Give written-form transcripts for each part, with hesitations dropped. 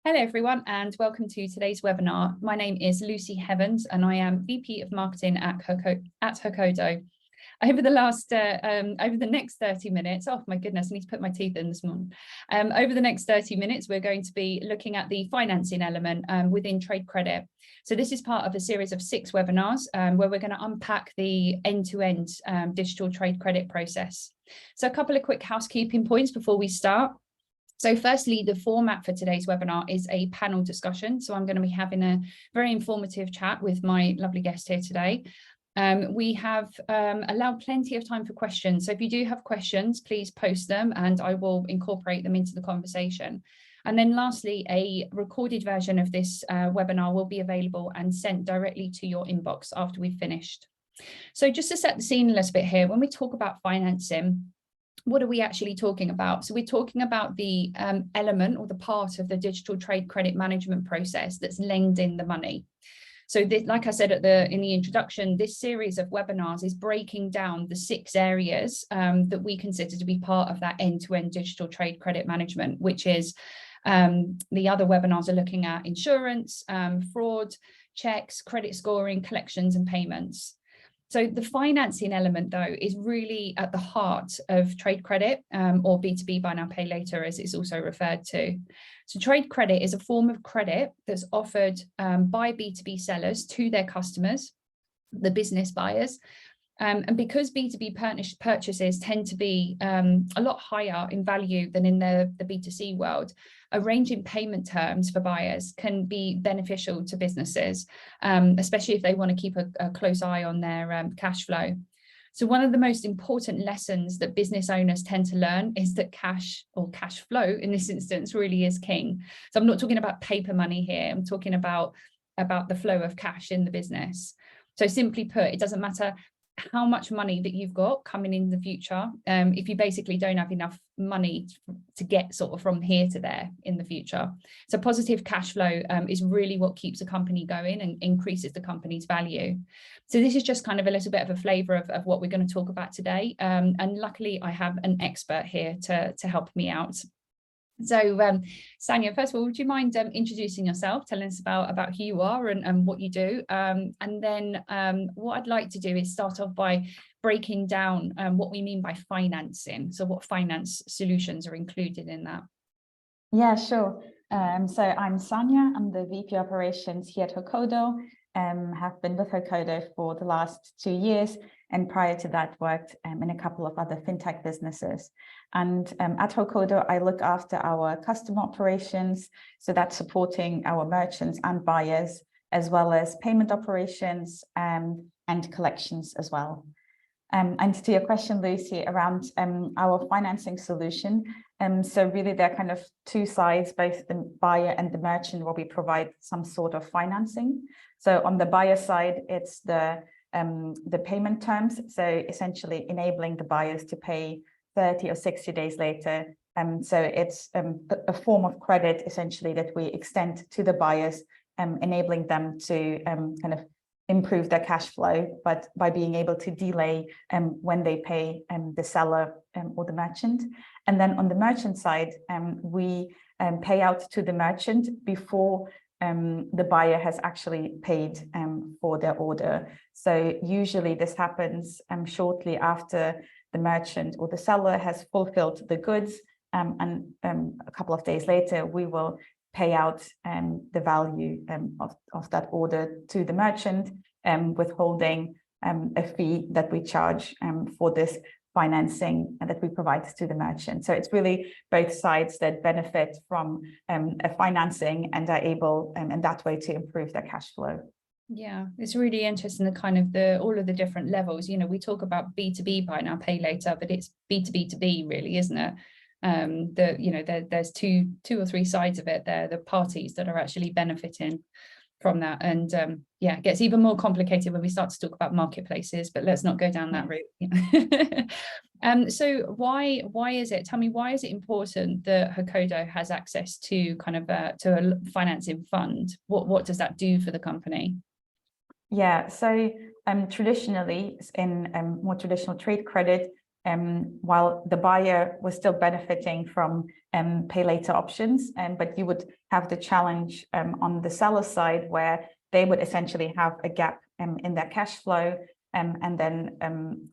Hello everyone and welcome to today's webinar. My name is Lucy Heavens and I am VP of Marketing at Hokodo. Over the next 30 minutes, oh my goodness, I need to put my teeth in this morning. Over the next 30 minutes, we're going to be looking at the financing element within trade credit. So this is part of a series of 6 webinars where we're going to unpack the end-to-end digital trade credit process. So a couple of quick housekeeping points before we start. So firstly, the format for today's webinar is a panel discussion. So I'm going to be having a very informative chat with my lovely guest here today. We have allowed plenty of time for questions. So if you do have questions, please post them and I will incorporate them into the conversation. And then lastly, a recorded version of this webinar will be available and sent directly to your inbox after we've finished. So just to set the scene a little bit here, when we talk about financing, what are we actually talking about? So we're talking about the element or the part of the digital trade credit management process that's lending the money. So this, like I said in the introduction, this series of webinars is breaking down the 6 areas that we consider to be part of that end-to-end digital trade credit management, which is the other webinars are looking at insurance, fraud, checks, credit scoring, collections and payments. So the financing element, though, is really at the heart of trade credit or B2B buy now, pay later, as it's also referred to. So trade credit is a form of credit that's offered by B2B sellers to their customers, the business buyers. And because B2B purchases tend to be a lot higher in value than in the B2C world, arranging payment terms for buyers can be beneficial to businesses, especially if they want to keep a close eye on their cash flow. So one of the most important lessons that business owners tend to learn is that cash or cash flow in this instance really is king. So I'm not talking about paper money here. I'm talking about the flow of cash in the business. So simply put, it doesn't matter how much money that you've got coming in the future, if you basically don't have enough money to get sort of from here to there in the future. So positive cash flow is really what keeps a company going and increases the company's value. So this is just kind of a little bit of a flavor of what we're going to talk about today. And luckily I have an expert here to help me out. So Sanya, first of all, would you mind introducing yourself, telling us about who you are and what you do? And then what I'd like to do is start off by breaking down what we mean by financing. So what finance solutions are included in that? Yeah, sure. So I'm Sanya, I'm the VP Operations here at Hokodo. Have been with Hokodo for the last 2 years, and prior to that worked in a couple of other fintech businesses. And at Hokodo, I look after our customer operations, so that's supporting our merchants and buyers, as well as payment operations and collections as well. And to your question, Lucy, around our financing solution, so really there are kind of 2 sides, both the buyer and the merchant, where we provide some sort of financing. So on the buyer side, it's the payment terms, so essentially enabling the buyers to pay 30 or 60 days later. So it's a form of credit essentially that we extend to the buyers, enabling them to kind of improve their cash flow, but by being able to delay when they pay the seller or the merchant. And then on the merchant side, we pay out to the merchant before the buyer has actually paid for their order. So usually this happens shortly after the merchant or the seller has fulfilled the goods, and a couple of days later we will pay out the value of that order to the merchant, withholding a fee that we charge for this financing and that we provide to the merchant. So it's really both sides that benefit from a financing and are able in that way to improve their cash flow. Yeah, it's really interesting, the kind of all of the different levels. You know, we talk about B2B buy now, pay later, but it's B2B2B really, isn't it? There's two or three sides of it there, the parties that are actually benefiting from that. And yeah, it gets even more complicated when we start to talk about marketplaces, but let's not go down that route. So why is it, tell me, why is it important that Hokodo has access to kind of to a financing fund? What does that do for the company? Yeah, so traditionally in more traditional trade credit, while the buyer was still benefiting from pay later options, but you would have the challenge on the seller side where they would essentially have a gap in their cash flow, and then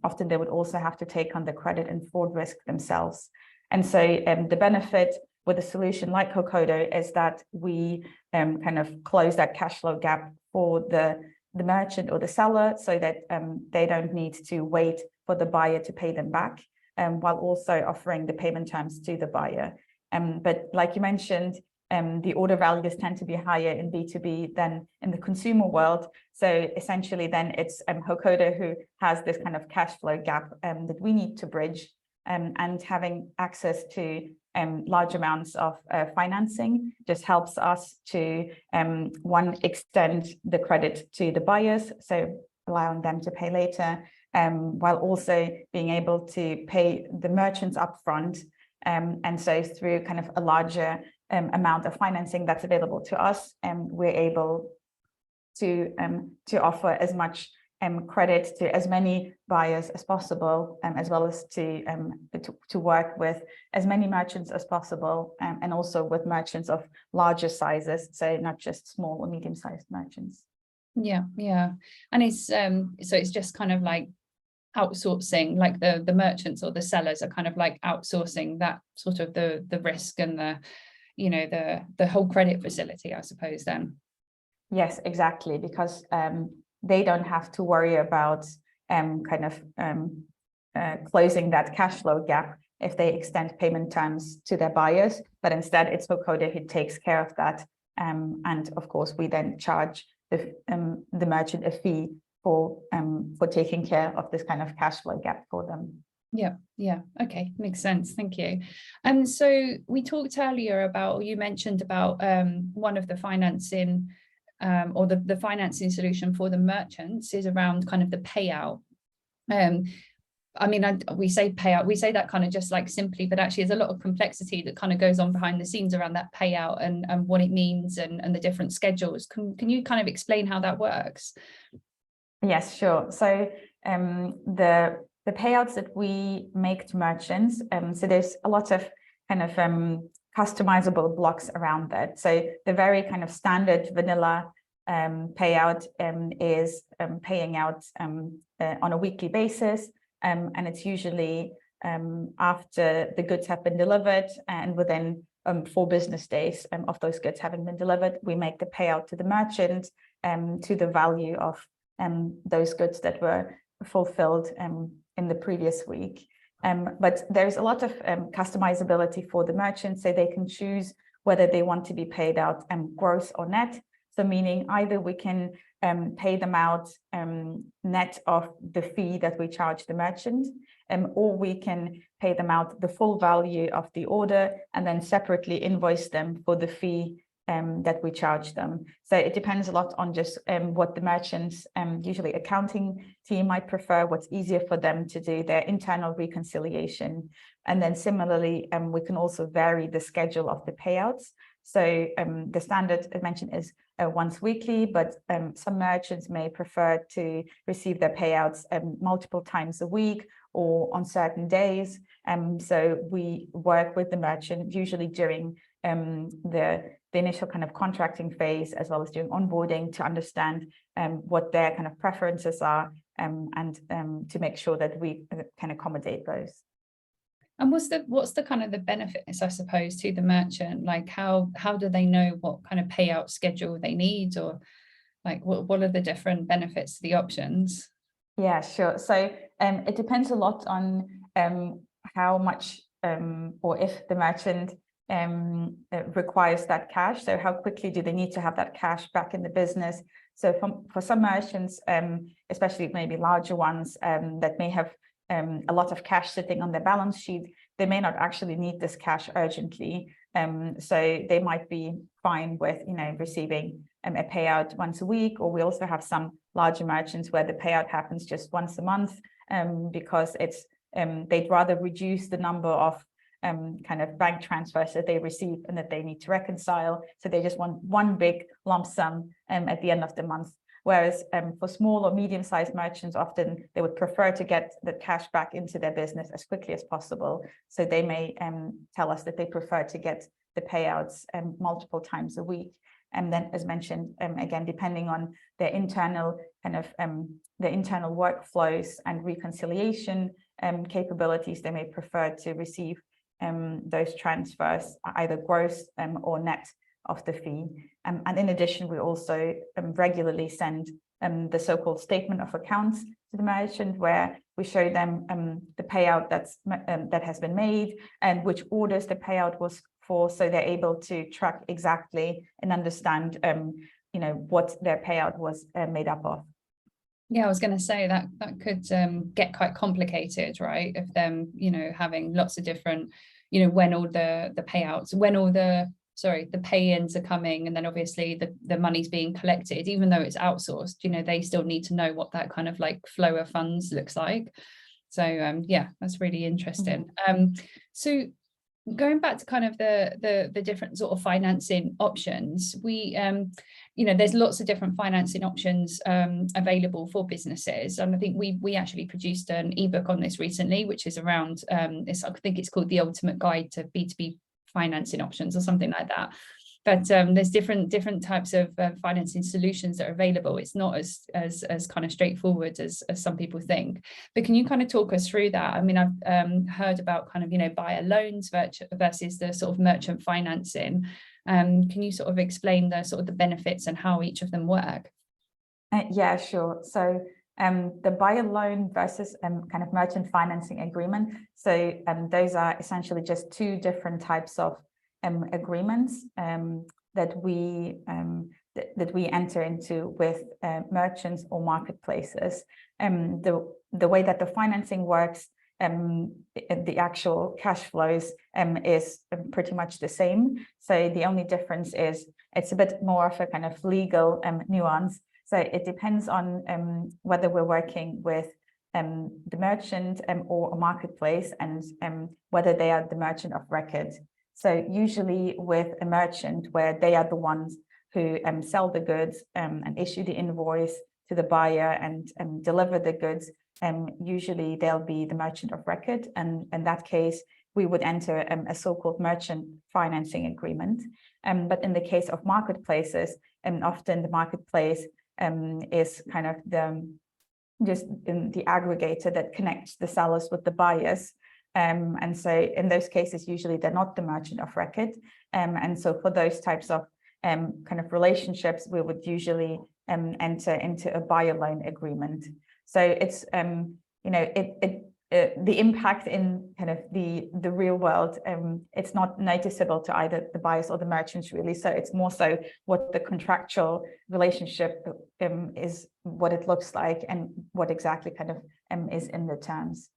often they would also have to take on the credit and fraud risk themselves. And so the benefit with a solution like Hokodo is that we kind of close that cash flow gap for the merchant or the seller, so that they don't need to wait for the buyer to pay them back, while also offering the payment terms to the buyer. But like you mentioned, the order values tend to be higher in B2B than in the consumer world. So essentially then it's Hokodo who has this kind of cash flow gap that we need to bridge, and having access to large amounts of financing just helps us to one, extend the credit to the buyers, so allowing them to pay later, while also being able to pay the merchants upfront. And so through kind of a larger amount of financing that's available to us, we're able to offer as much credit to as many buyers as possible, as well as to work with as many merchants as possible, and also with merchants of larger sizes, so not just small or medium-sized merchants. Yeah, and it's so it's just kind of like outsourcing, like the merchants or the sellers are kind of like outsourcing that sort of the risk and the whole credit facility, I suppose then. Yes, exactly, because they don't have to worry about closing that cash flow gap if they extend payment terms to their buyers, but instead it's Hokodo who takes care of that, and of course we then charge the merchant a fee for taking care of this kind of cash flow gap for them. Yeah, okay, makes sense, thank you. And so we talked earlier about, or you mentioned about one of the financing or the financing solution for the merchants is around kind of the payout. I mean, we say payout, we say that kind of just like simply, but actually there's a lot of complexity that kind of goes on behind the scenes around that payout and what it means and the different schedules. Can you kind of explain how that works? Yes, sure. So the payouts that we make to merchants, so there's a lot of kind of customizable blocks around that. So the very kind of standard vanilla payout is paying out on a weekly basis, and it's usually after the goods have been delivered, and within 4 business days of those goods having been delivered, we make the payout to the merchant to the value of those goods that were fulfilled in the previous week. But there's a lot of customizability for the merchants, so they can choose whether they want to be paid out gross or net. So meaning either we can pay them out net of the fee that we charge the merchant, or we can pay them out the full value of the order and then separately invoice them for the fee that we charge them. So it depends a lot on just what the merchants, usually accounting team, might prefer, what's easier for them to do, their internal reconciliation. And then similarly, we can also vary the schedule of the payouts. So the standard I mentioned is once weekly, but some merchants may prefer to receive their payouts multiple times a week or on certain days. So we work with the merchant usually during the initial kind of contracting phase, as well as during onboarding, to understand what their kind of preferences are, and to make sure that we can accommodate those. And what's the kind of the benefits, I suppose, to the merchant? Like how do they know what kind of payout schedule they need, or like what are the different benefits to the options? Yeah, sure. So it depends a lot on how much or if the merchant requires that cash. So how quickly do they need to have that cash back in the business? So for some merchants, especially maybe larger ones that may have a lot of cash sitting on their balance sheet, they may not actually need this cash urgently. So they might be fine with, receiving a payout once a week. Or we also have some larger merchants where the payout happens just once a month, because it's they'd rather reduce the number of kind of bank transfers that they receive and that they need to reconcile. So they just want one big lump sum at the end of the month. Whereas for small or medium-sized merchants, often they would prefer to get the cash back into their business as quickly as possible. So they may tell us that they prefer to get the payouts multiple times a week. And then, as mentioned, again, depending on their internal workflows and reconciliation capabilities, they may prefer to receive those transfers either gross or net of the fee. And in addition, we also regularly send the so-called statement of accounts to the merchant, where we show them the payout that has been made and which orders the payout was for, so they're able to track exactly and understand what their payout was made up of. Yeah, I was going to say that could get quite complicated, right? If them, having lots of different, when all the payouts, when all the pay-ins are coming, and then obviously the money's being collected, even though it's outsourced, they still need to know what that kind of like flow of funds looks like. So yeah, that's really interesting. So going back to kind of the different sort of financing options, we there's lots of different financing options available for businesses, and I think we actually produced an ebook on this recently, which is around I think it's called The Ultimate Guide to B2B Financing Options or something like that. But there's different types of financing solutions that are available. It's not as kind of straightforward as some people think. But can you kind of talk us through that? I mean, I've heard about kind of buyer loans versus the sort of merchant financing. Can you sort of explain the sort of the benefits and how each of them work? Yeah, sure. So the buyer loan versus kind of merchant financing agreement. So those are essentially just two different types of agreements that we enter into with merchants or marketplaces. The way that the financing works, the actual cash flows is pretty much the same. So the only difference is it's a bit more of a kind of legal nuance. So it depends on whether we're working with the merchant or a marketplace, and whether they are the merchant of record. So usually with a merchant, where they are the ones who sell the goods and issue the invoice to the buyer and deliver the goods, usually they'll be the merchant of record. And in that case, we would enter a so-called merchant financing agreement. But in the case of marketplaces, often the marketplace is kind of the aggregator that connects the sellers with the buyers. And so in those cases, usually they're not the merchant of record. And so for those types of kind of relationships, we would usually enter into a buyer loan agreement. So it's the impact in kind of the real world, it's not noticeable to either the buyers or the merchants, really. So it's more so what the contractual relationship is, what it looks like, and what exactly kind of is in the terms.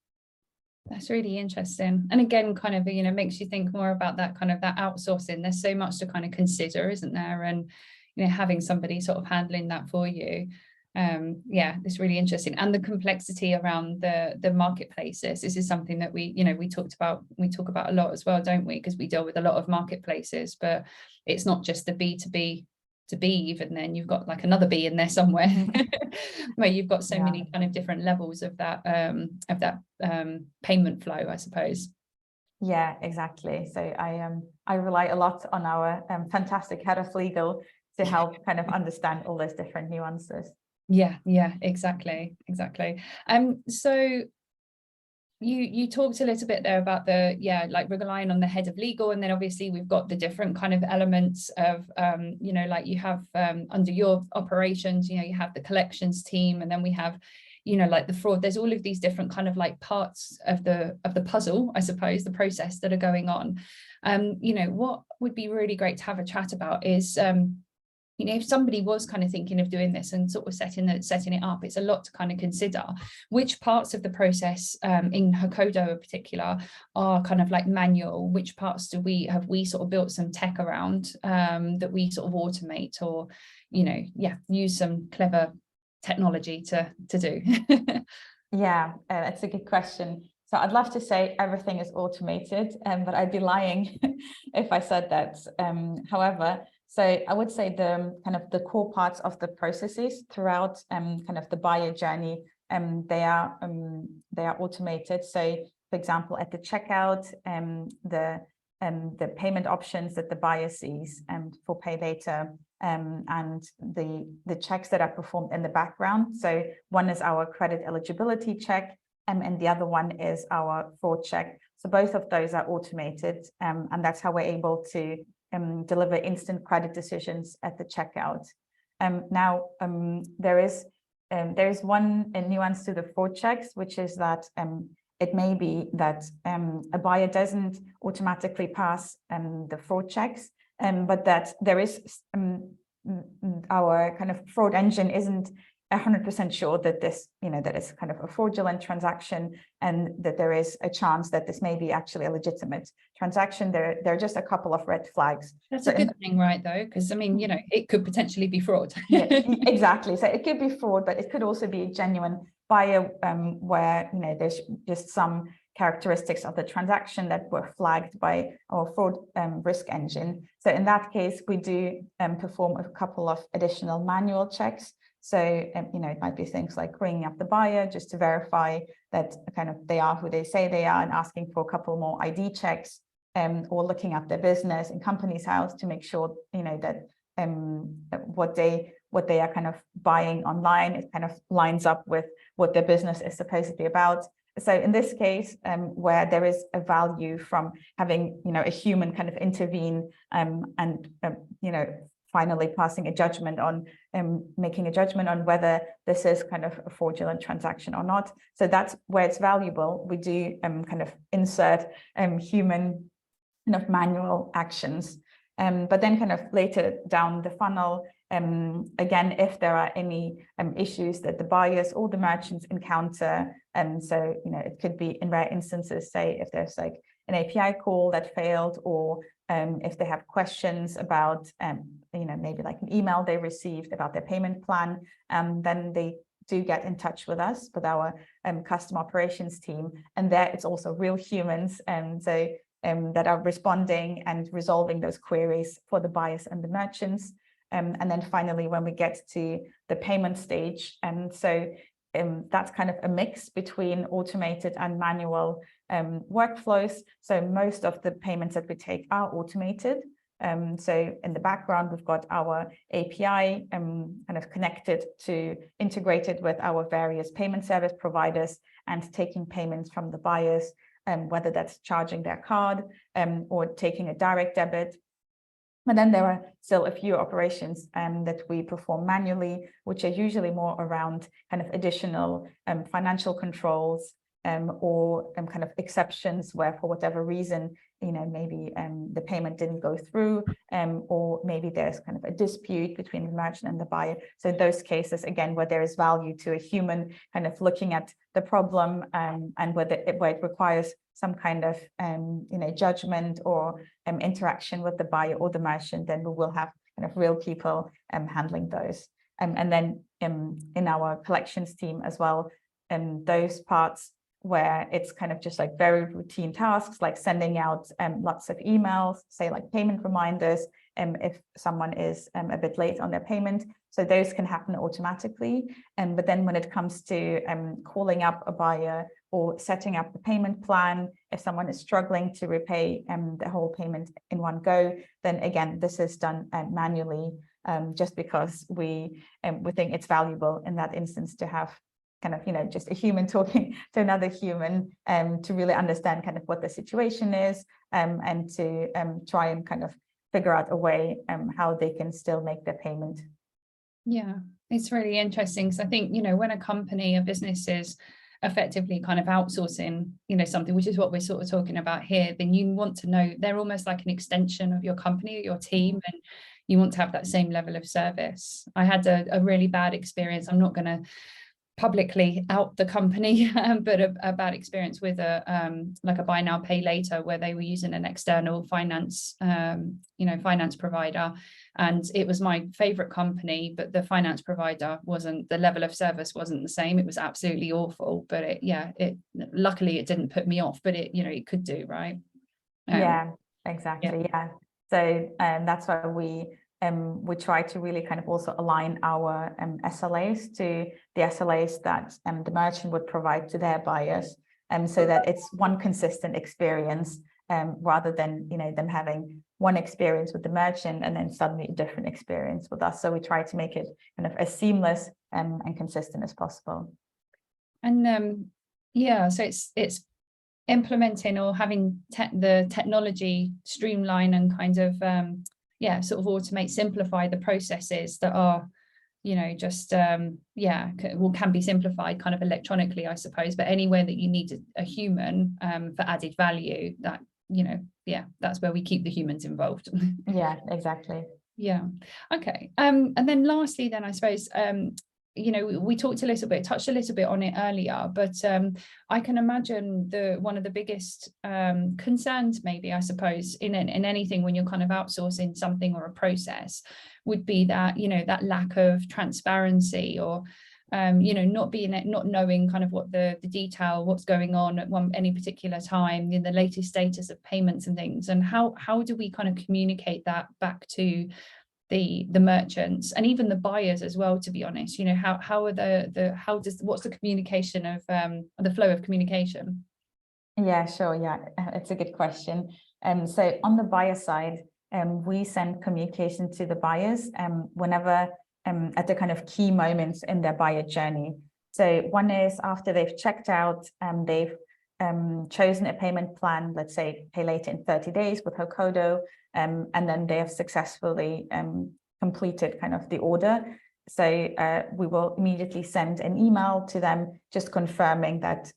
That's really interesting. And again, kind of, makes you think more about that kind of that outsourcing. There's so much to kind of consider, isn't there? And, having somebody sort of handling that for you. Yeah, it's really interesting. And the complexity around the marketplaces. This is something that we talk about a lot as well, don't we? Because we deal with a lot of marketplaces, but it's not just the B2B to B, even then you've got like another B in there somewhere where you've got so many kind of different levels of that payment flow, I suppose. Yeah, exactly. So I rely a lot on our fantastic head of legal to help kind of understand all those different nuances. Yeah, exactly. So you talked a little bit there about like relying on the head of legal, and then obviously we've got the different kind of elements of like you have under your operations, you have the collections team, and then we have like the fraud. There's all of these different kind of like parts of the puzzle, I suppose, the process that are going on. What would be really great to have a chat about is if somebody was kind of thinking of doing this and sort of setting it up, it's a lot to kind of consider. Which parts of the process in Hokodo in particular are kind of like manual? Which parts have we sort of built some tech around that we sort of automate, or use some clever technology to do? Yeah, that's a good question. So I'd love to say everything is automated, but I'd be lying if I said that. However, So I would say the kind of the core parts of the processes throughout kind of the buyer journey, they are automated. So for example, at the checkout, the payment options that the buyer sees for pay later, and the checks that are performed in the background. So one is our credit eligibility check, and the other one is our fraud check. So both of those are automated, and that's how we're able to deliver instant credit decisions at the checkout. Now, there is one nuance to the fraud checks, which is that it may be that a buyer doesn't automatically pass the fraud checks, but that there is our kind of fraud engine isn't 100% sure that this, that is kind of a fraudulent transaction, and that there is a chance that this may be actually a legitimate transaction. There are just a couple of red flags. That's a good thing, right, though? Because I mean, it could potentially be fraud. Yeah, exactly. So it could be fraud, but it could also be a genuine buyer where, there's just some characteristics of the transaction that were flagged by our fraud risk engine. So in that case, we do perform a couple of additional manual checks. So, it might be things like ringing up the buyer just to verify that kind of they are who they say they are, and asking for a couple more ID checks, or looking at their business and company's house to make sure, that what they are kind of buying online, it kind of lines up with what their business is supposed to be about. So in this case, where there is a value from having, a human kind of intervene, and, finally passing a judgment on, making a judgment on whether this is kind of a fraudulent transaction or not. So that's where it's valuable. We do kind of insert human kind of manual actions. But then kind of later down the funnel, again, if there are any issues that the buyers or the merchants encounter, so, it could be in rare instances, say if there's like an API call that failed, or if they have questions about, maybe like an email they received about their payment plan, then they do get in touch with us, with our customer operations team. And there it's also real humans, that are responding and resolving those queries for the buyers and the merchants. And then finally, when we get to the payment stage, that's kind of a mix between automated and manual workflows. So most of the payments that we take are automated. So in the background, we've got our API kind of integrated with our various payment service providers, and taking payments from the buyers, whether that's charging their card or taking a direct debit. And then there are still a few operations that we perform manually, which are usually more around kind of additional financial controls, or kind of exceptions where, for whatever reason, maybe the payment didn't go through, or maybe there's kind of a dispute between the merchant and the buyer. So in those cases, again, where there is value to a human kind of looking at the problem, and where it requires some kind of judgment or interaction with the buyer or the merchant, then we will have kind of real people handling those. And then in our collections team as well, those parts where it's kind of just like very routine tasks, like sending out lots of emails, say like payment reminders, if someone is a bit late on their payment. So those can happen automatically. But then when it comes to calling up a buyer or setting up the payment plan, if someone is struggling to repay the whole payment in one go, then again, this is done manually, just because we think it's valuable in that instance to have kind of, just a human talking to another human, to really understand kind of what the situation is, and to try and kind of figure out a way how they can still make their payment. Yeah, it's really interesting, because I think, when a business is effectively kind of outsourcing, something, which is what we're sort of talking about here, then you want to know they're almost like an extension of your company, your team, and you want to have that same level of service. I had a really bad experience. I'm not going to publicly out the company, but a bad experience with like a buy now pay later, where they were using an external finance finance provider, and it was my favorite company, but the finance provider wasn't, the level of service wasn't the same. It was absolutely awful, but it luckily it didn't put me off, but it could do, right? Yeah, exactly. Yeah. So that's why we we try to really kind of also align our SLAs to the SLAs that the merchant would provide to their buyers, so that it's one consistent experience, rather than them having one experience with the merchant and then suddenly a different experience with us. So we try to make it kind of as seamless and consistent as possible. And yeah, so it's implementing or having the technology streamline and kind of yeah, sort of automate, simplify the processes that are, just yeah, can be simplified kind of electronically, I suppose, but anywhere that you need a human for added value, that yeah, that's where we keep the humans involved. Yeah, exactly. Yeah. Okay. And then lastly, then I suppose we touched a little bit on it earlier, but I can imagine one of the biggest concerns, maybe, I suppose, in anything when you're kind of outsourcing something or a process, would be that that lack of transparency, or not knowing kind of what the detail, what's going on at any particular time, in the latest status of payments and things. And how do we kind of communicate that back to the merchants and even the buyers as well, to be honest? How are what's the communication of the flow of communication? Yeah, sure. Yeah, it's a good question. So on the buyer side, we send communication to the buyers whenever at the kind of key moments in their buyer journey. So one is after they've checked out, they've chosen a payment plan, let's say pay later in 30 days with Hokodo, and then they have successfully completed kind of the order. So we will immediately send an email to them just confirming that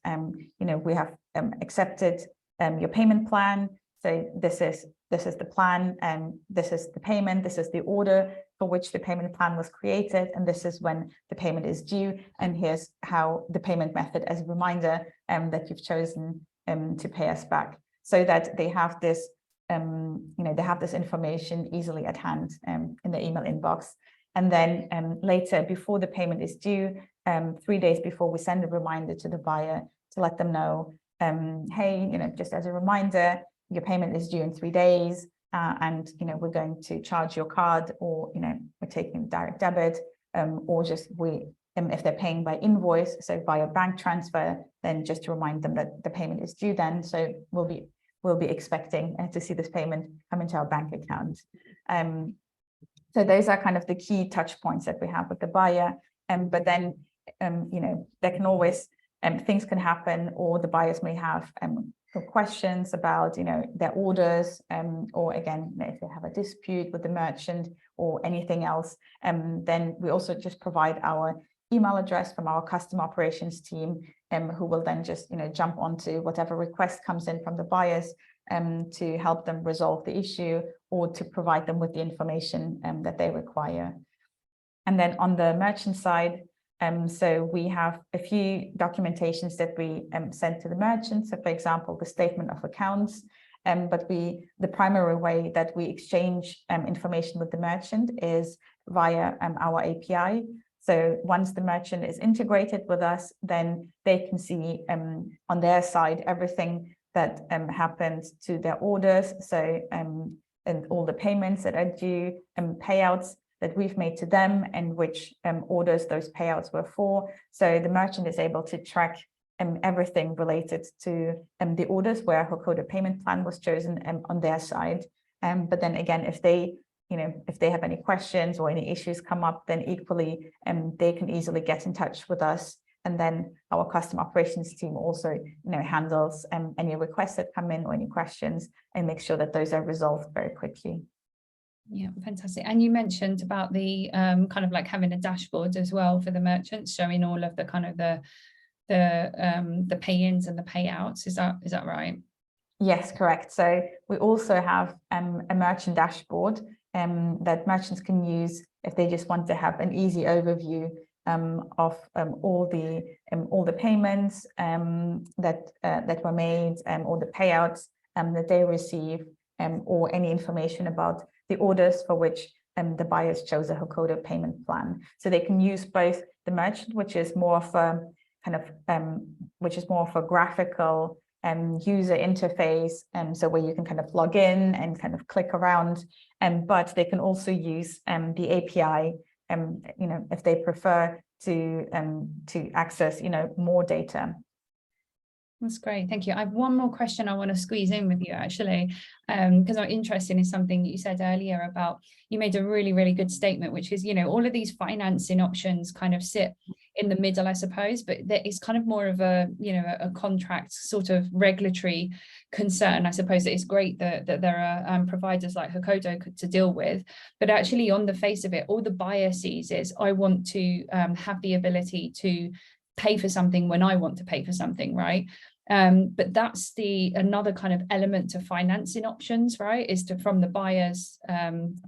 we have accepted your payment plan. So this is the plan, and this is the payment, this is the order for which the payment plan was created, and this is when the payment is due, and here's how the payment method as a reminder that you've chosen to pay us back, so that they have this they have this information easily at hand in the email inbox. And then later, before the payment is due, 3 days before, we send a reminder to the buyer to let them know, hey, just as a reminder, your payment is due in 3 days, and we're going to charge your card, or we're taking direct debit, or just if they're paying by invoice, so via bank transfer, then just to remind them that the payment is due then. So we'll be expecting to see this payment come into our bank account. So those are kind of the key touch points that we have with the buyer. But then there can always things can happen, or the buyers may have questions about their orders, or again, if they have a dispute with the merchant or anything else, then we also just provide our email address from our customer operations team, who will then just jump onto whatever request comes in from the buyers to help them resolve the issue, or to provide them with the information that they require. And then on the merchant side, so we have a few documentations that we send to the merchants. So for example, the statement of accounts, but the primary way that we exchange information with the merchant is via our API. So once the merchant is integrated with us, then they can see on their side everything that happens to their orders. So and all the payments that are due, payouts that we've made to them, and which orders those payouts were for. So the merchant is able to track everything related to the orders where Hokodo payment plan was chosen on their side. But then again, if they have any questions or any issues come up, then equally they can easily get in touch with us. And then our customer operations team also handles any requests that come in or any questions, and make sure that those are resolved very quickly. Yeah, fantastic. And you mentioned about the kind of like having a dashboard as well for the merchants, showing all of the kind of the pay-ins and the payouts. Is that right? Yes, correct. So we also have a merchant dashboard that merchants can use if they just want to have an easy overview of all the payments that were made, or the payouts that they receive, or any information about the orders for which the buyers chose a Hokodo payment plan. So they can use both the merchant, which is more of a kind of which is more of a graphical user interface, so where you can kind of log in and kind of click around, but they can also use the API, if they prefer to access, more data. That's great. Thank you. I have one more question I want to squeeze in with you, actually, because I'm interested in something you said earlier about, you made a really, really good statement, which is, all of these financing options kind of sit in the middle, I suppose, but it's kind of more of a, a contract sort of regulatory concern. I suppose it's great that there are providers like Hokodo to deal with, but actually on the face of it, all the buyer sees is, I want to have the ability to pay for something when I want to pay for something, right? But that's another kind of element to financing options, right? Is from the buyers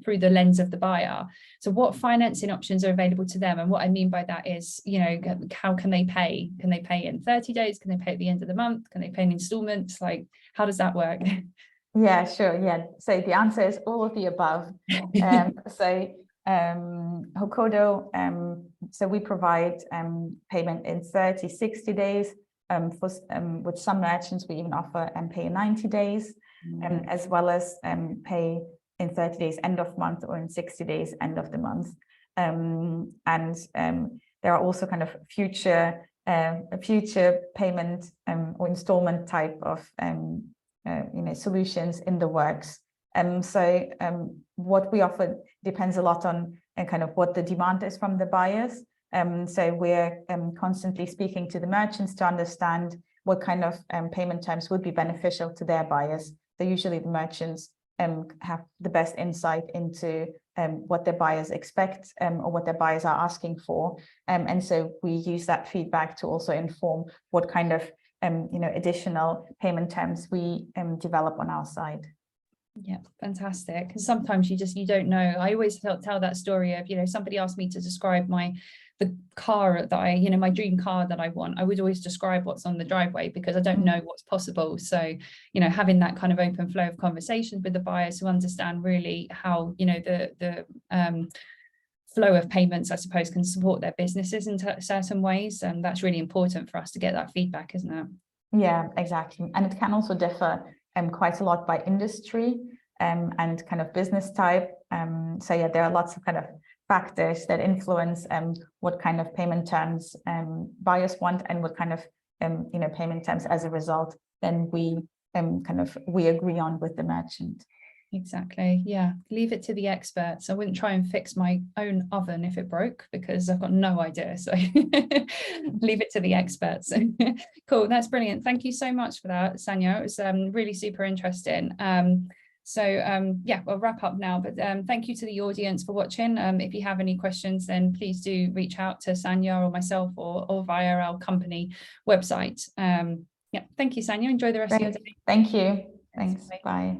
through the lens of the buyer. So what financing options are available to them? And what I mean by that is, how can they pay? Can they pay in 30 days? Can they pay at the end of the month? Can they pay in installments? Like, how does that work? Yeah, sure. Yeah. So the answer is all of the above. Hokodo, so we provide payment in 30, 60 days. With some merchants, we even offer pay in 90 days, as well as pay in 30 days end of month, or in 60 days end of the month. There are also kind of future payment or installment type of solutions in the works. What we offer depends a lot on kind of what the demand is from the buyers. So we're constantly speaking to the merchants to understand what kind of payment terms would be beneficial to their buyers. So usually the merchants have the best insight into what their buyers expect, or what their buyers are asking for. And so we use that feedback to also inform what kind of additional payment terms we develop on our side. Yeah, fantastic. Because sometimes you don't know. I always tell that story of, somebody asked me to describe the car that my dream car that I want. I would always describe what's on the driveway, because I don't know what's possible. So, having that kind of open flow of conversations with the buyers who understand really how, the flow of payments, I suppose, can support their businesses in certain ways. And that's really important for us to get that feedback, isn't it? Yeah, exactly. And it can also differ quite a lot by industry and kind of business type. So yeah, there are lots of kind of factors that influence what kind of payment terms buyers want, and what kind of payment terms as a result then we agree on with the merchant. Exactly. Yeah. Leave it to the experts. I wouldn't try and fix my own oven if it broke, because I've got no idea. So leave it to the experts. Cool. That's brilliant. Thank you so much for that, Sanya. It was really super interesting. Yeah, we'll wrap up now, but thank you to the audience for watching. If you have any questions, then please do reach out to Sanya or myself, or via our company website. Yeah. Thank you, Sanya. Enjoy the rest of your day. Thank you. Thanks. Bye.